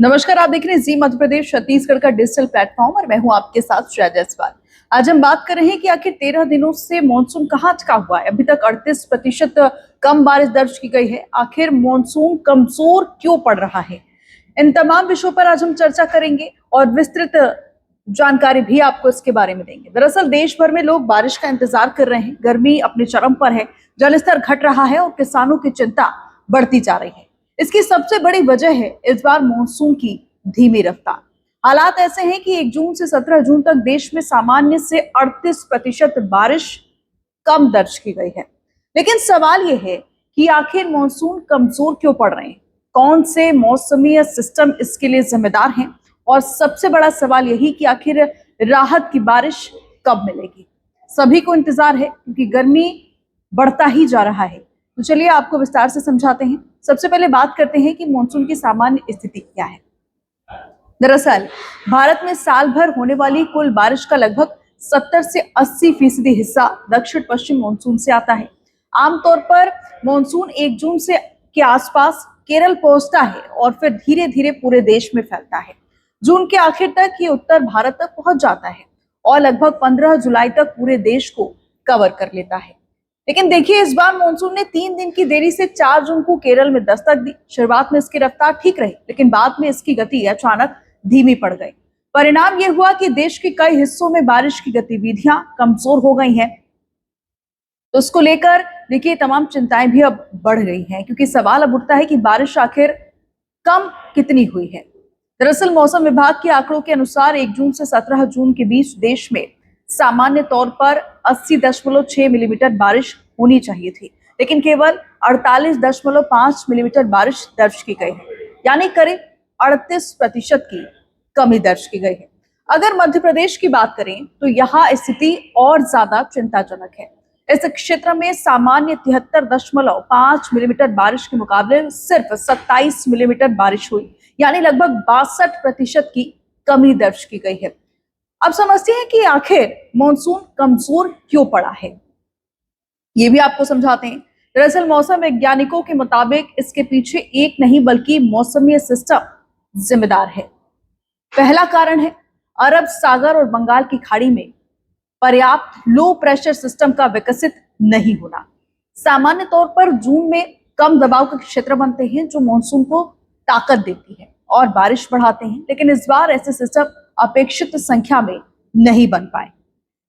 नमस्कार, आप देख रहे हैं जी मध्य प्रदेश छत्तीसगढ़ का डिजिटल प्लेटफॉर्म और मैं हूं आपके साथ श्रेया जायसवाल। आज हम बात कर रहे हैं कि आखिर 13 दिनों से मॉनसून कहां अटका हुआ है। अभी तक 38% कम बारिश दर्ज की गई है। आखिर मॉनसून कमजोर क्यों पड़ रहा है, इन तमाम विषयों पर आज हम चर्चा करेंगे और विस्तृत जानकारी भी आपको इसके बारे में देंगे। दरअसल देश भर में लोग बारिश का इंतजार कर रहे हैं। गर्मी अपने चरम पर है, जलस्तर घट रहा है और किसानों की चिंता बढ़ती जा रही है। इसकी सबसे बड़ी वजह है इस बार मानसून की धीमी रफ्तार। हालात ऐसे हैं कि 1 जून से 17 जून तक देश में सामान्य से 38% बारिश कम दर्ज की गई है। लेकिन सवाल यह है कि आखिर मानसून कमजोर क्यों पड़ रहे हैं, कौन से मौसमी सिस्टम इसके लिए जिम्मेदार हैं, और सबसे बड़ा सवाल यही कि आखिर राहत की बारिश कब मिलेगी। सभी को इंतजार है क्योंकि गर्मी बढ़ता ही जा रहा है। तो चलिए आपको विस्तार से समझाते हैं। सबसे पहले बात करते हैं कि मानसून की सामान्य स्थिति क्या है। दरअसल भारत में साल भर होने वाली कुल बारिश का लगभग 70 से 80% हिस्सा दक्षिण पश्चिम मानसून से आता है। आमतौर पर मानसून 1 जून से के आसपास केरल पहुंचता है और फिर धीरे धीरे पूरे देश में फैलता है। जून के आखिर तक ये उत्तर भारत तक पहुंच जाता है और लगभग 15 जुलाई तक पूरे देश को कवर कर लेता है। लेकिन देखिए, इस बार मानसून ने 3 दिन की देरी से 4 जून को केरल में दस्तक दी। शुरुआत में इसकी रफ्तार ठीक रही, लेकिन बाद में इसकी गति अचानक धीमी पड़ गई। परिणाम यह हुआ कि देश के कई हिस्सों में बारिश की गतिविधियां कमजोर हो गई हैं। तो उसको लेकर देखिए तमाम चिंताएं भी अब बढ़ गई हैं, क्योंकि सवाल अब उठता है कि बारिश आखिर कम कितनी हुई है। दरअसल मौसम विभाग के आंकड़ों के अनुसार 1 जून से 17 जून के बीच देश में सामान्य तौर पर 80.6 मिलीमीटर बारिश होनी चाहिए थी, लेकिन केवल 48.5 मिलीमीटर बारिश दर्ज की गई है, यानी करीब 38% की कमी दर्ज की गई है। अगर मध्य प्रदेश की बात करें तो यहाँ स्थिति और ज्यादा चिंताजनक है। इस क्षेत्र में सामान्य 73.5 मिलीमीटर बारिश के मुकाबले सिर्फ 27 मिलीमीटर बारिश हुई, यानी लगभग 62% की कमी दर्ज की गई है। अब समझते हैं कि आखिर मानसून कमजोर क्यों पड़ा है, ये भी आपको समझाते हैं। दरअसल मौसम वैज्ञानिकों के मुताबिक इसके पीछे एक नहीं बल्कि मौसमी सिस्टम जिम्मेदार है। पहला कारण है अरब सागर और बंगाल की खाड़ी में पर्याप्त लो प्रेशर सिस्टम का विकसित नहीं होना। सामान्य तौर पर जून में कम दबाव के क्षेत्र बनते हैं जो मानसून को ताकत देती है और बारिश बढ़ाते हैं, लेकिन इस बार ऐसे सिस्टम अपेक्षित संख्या में नहीं बन पाए।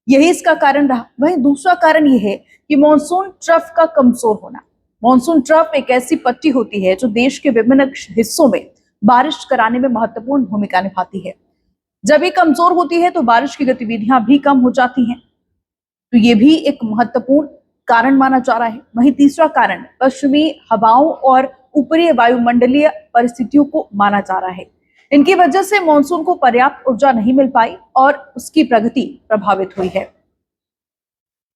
यही इसका कारण रहा। वहीं दूसरा कारण यह है कि मानसून ट्रफ का कमजोर होना। मानसून ट्रफ एक ऐसी पट्टी होती है जो देश के विभिन्न हिस्सों में बारिश कराने में महत्वपूर्ण भूमिका निभाती है। जब ये कमजोर होती है तो बारिश की गतिविधियां भी कम हो जाती हैं। तो ये भी एक महत्वपूर्ण कारण माना जा रहा है। वहीं तीसरा कारण पश्चिमी हवाओं और ऊपरी वायुमंडलीय परिस्थितियों को माना जा रहा है। इनकी वजह से मानसून को पर्याप्त ऊर्जा नहीं मिल पाई और उसकी प्रगति प्रभावित हुई है।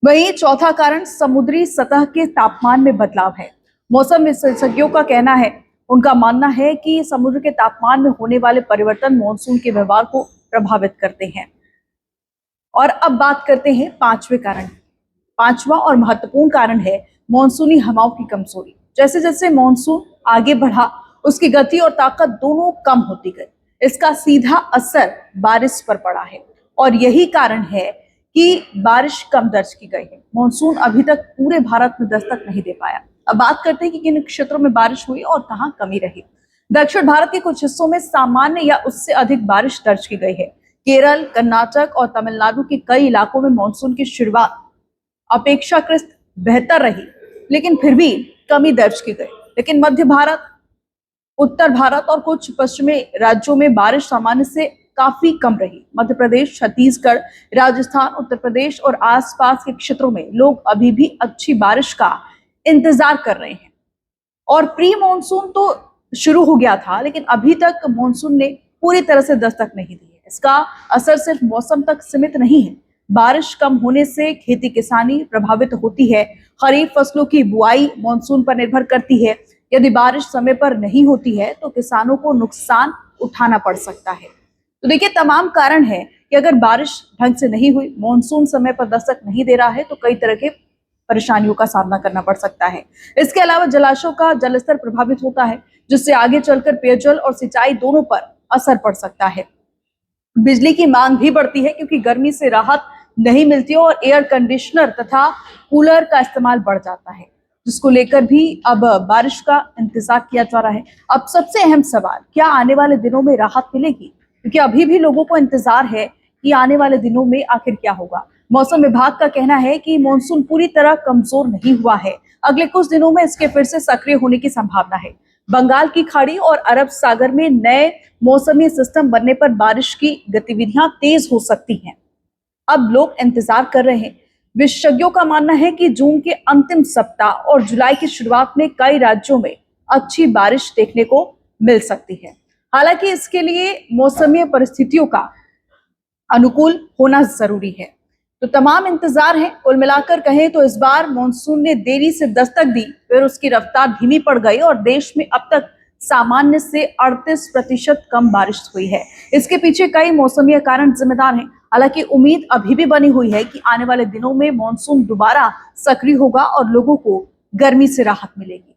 वहीं चौथा कारण समुद्री सतह के तापमान में बदलाव है। मौसम विशेषज्ञों का कहना है, उनका मानना है कि समुद्र के तापमान में होने वाले परिवर्तन मानसून के व्यवहार को प्रभावित करते हैं। और अब बात करते हैं पांचवें कारण। पांचवा और महत्वपूर्ण कारण है मानसूनी हवाओं की कमजोरी। जैसे जैसे मानसून आगे बढ़ा उसकी गति और ताकत दोनों कम होती गई। इसका सीधा असर बारिश पर पड़ा है और यही कारण है कि बारिश कम दर्ज की गई है। मानसून अभी तक पूरे भारत में दस्तक नहीं दे पाया। अब बात करते हैं कि किन क्षेत्रों में बारिश हुई और कहां कमी रही। दक्षिण भारत के कुछ हिस्सों में सामान्य या उससे अधिक बारिश दर्ज की गई है। केरल, कर्नाटक और तमिलनाडु के कई इलाकों में मानसून की शुरुआत अपेक्षाकृत बेहतर रही, लेकिन फिर भी कमी दर्ज की गई। लेकिन मध्य भारत, उत्तर भारत और कुछ पश्चिमी राज्यों में बारिश सामान्य से काफी कम रही। मध्य प्रदेश, छत्तीसगढ़, राजस्थान, उत्तर प्रदेश और आसपास के क्षेत्रों में लोग अभी भी अच्छी बारिश का इंतजार कर रहे हैं। और प्री मानसून तो शुरू हो गया था, लेकिन अभी तक मानसून ने पूरी तरह से दस्तक नहीं दी है। इसका असर सिर्फ मौसम तक सीमित नहीं है। बारिश कम होने से खेती किसानी प्रभावित होती है। खरीफ फसलों की बुआई मानसून पर निर्भर करती है। यदि बारिश समय पर नहीं होती है तो किसानों को नुकसान उठाना पड़ सकता है। तो देखिए, तमाम कारण है कि अगर बारिश ढंग से नहीं हुई, मानसून समय पर दस्तक नहीं दे रहा है, तो कई तरह के परेशानियों का सामना करना पड़ सकता है। इसके अलावा जलाशयों का जलस्तर प्रभावित होता है। जिससे आगे चलकर पेयजल और सिंचाई दोनों पर असर पड़ सकता है। बिजली की मांग भी बढ़ती है क्योंकि गर्मी से राहत नहीं मिलती और एयर कंडीशनर तथा कूलर का इस्तेमाल बढ़ जाता है, जिसको लेकर भी अब बारिश का इंतजार किया जा रहा है। अब सबसे अहम सवाल, क्या आने वाले दिनों में राहत मिलेगी? क्योंकि अभी भी लोगों को इंतजार है कि आने वाले दिनों में आखिर क्या होगा। मौसम विभाग का कहना है कि मॉनसून पूरी तरह कमजोर नहीं हुआ है, अगले कुछ दिनों में इसके फिर से सक्रिय होने की संभावना है। बंगाल की खाड़ी और अरब सागर में नए मौसमी सिस्टम बनने पर बारिश की गतिविधियां तेज हो सकती हैं। अब लोग इंतजार कर रहे हैं। विशेषज्ञों का मानना है कि जून के अंतिम सप्ताह और जुलाई की शुरुआत में कई राज्यों में अच्छी बारिश देखने को मिल सकती है। हालांकि इसके लिए मौसमी परिस्थितियों का अनुकूल होना जरूरी है। तो तमाम इंतजार है। कुल मिलाकर कहें तो इस बार मानसून ने देरी से दस्तक दी, फिर उसकी रफ्तार धीमी पड़ गई और देश में अब तक सामान्य से 38% कम बारिश हुई है। इसके पीछे कई मौसमी कारण जिम्मेदार हैं। हालांकि उम्मीद अभी भी बनी हुई है कि आने वाले दिनों में मानसून दोबारा सक्रिय होगा और लोगों को गर्मी से राहत मिलेगी।